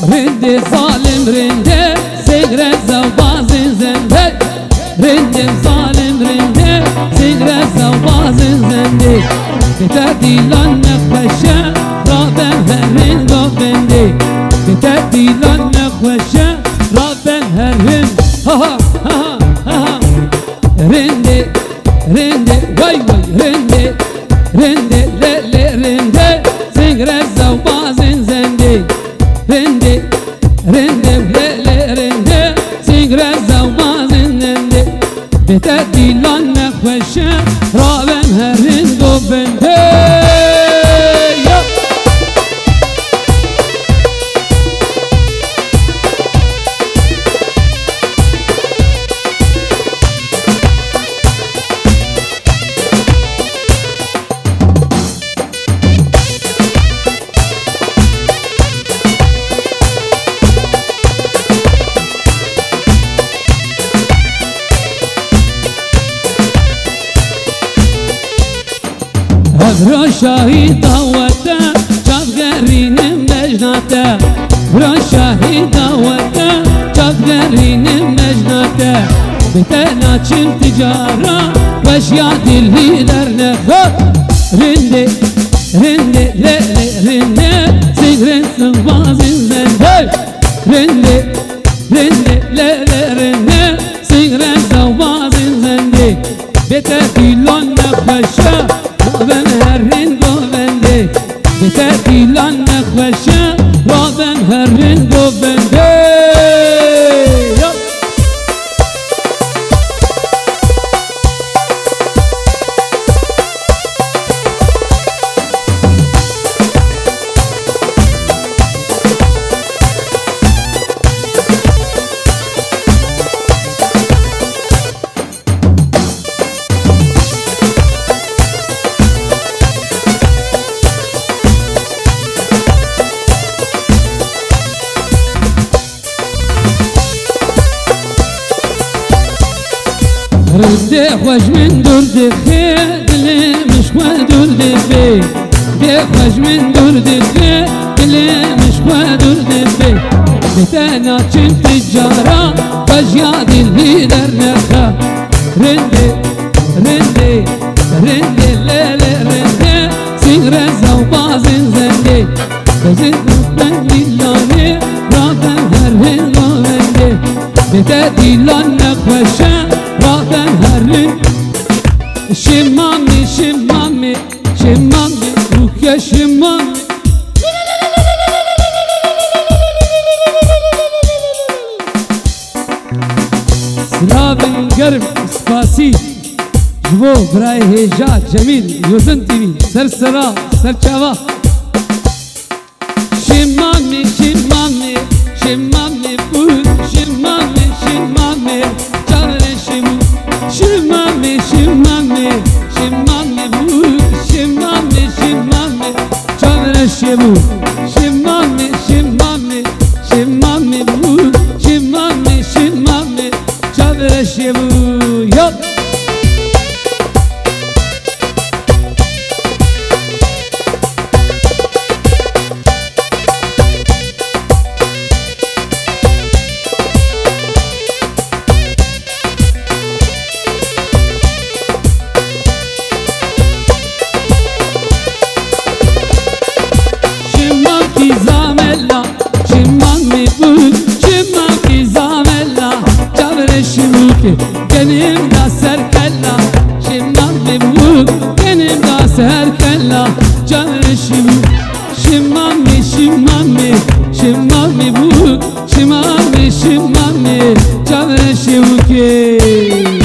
رندي ظالم رندي سيغرة زوباز زندي رندي ظالم رندي سيغرة زوباز زندي بتدي لنا خشة رابن هرين دوبندي بتدي لنا خشة رابن هرين ها ها ها رندي رندي واي واي رندي رندي لي رندي سيغرة زوباز زندي رندي رندي لي رندي سيغرة زوباز زندي بتدي لنا خشة رابن هرين دوبندي برا شهید آوته چافگرینم مجناته برا شهید آوته چافگرینم مجناته بتنا چم تجارة وشيا دلي در نخات رندي رندي لي رندي سيغرن سنباز زندي رندي رندي لي رندي سيغرن سنباز زندي بتدي لنا خشة رابن هرين دوبندي بتدي لنا خشة رابن هرين دوبندي ردي خوش من درد خير دلي مش ودرد بي دي خوش من درد خير دلي مش ودرد بي بتانا چم تجارة وجيا دلي در نخا رندي رندي رندي ليلي رندي سيغرة زوباز زندي بزن من دلاني رابن هرين غوندي بتدي لنا خشة رابن هرين شمامي شمامي شمامي روح يا شمامي سلام گرم سپاسی جبو برای هیجا جمیل یوزن تیوی سر سرا سر چاوا شمامي شمامي شمامي بود شمامي شمامي چاور شمو شمامي شمامي شمامي بود شمامي شمامي چاور شمو شمامي شمامي شمامي بود شمامي شمامي چاور شمو یاد benim da serkella şimam mi bu benim da serkella canı şimu şimam mi şimam mi şimam mi bu şimam mi canı şimu ki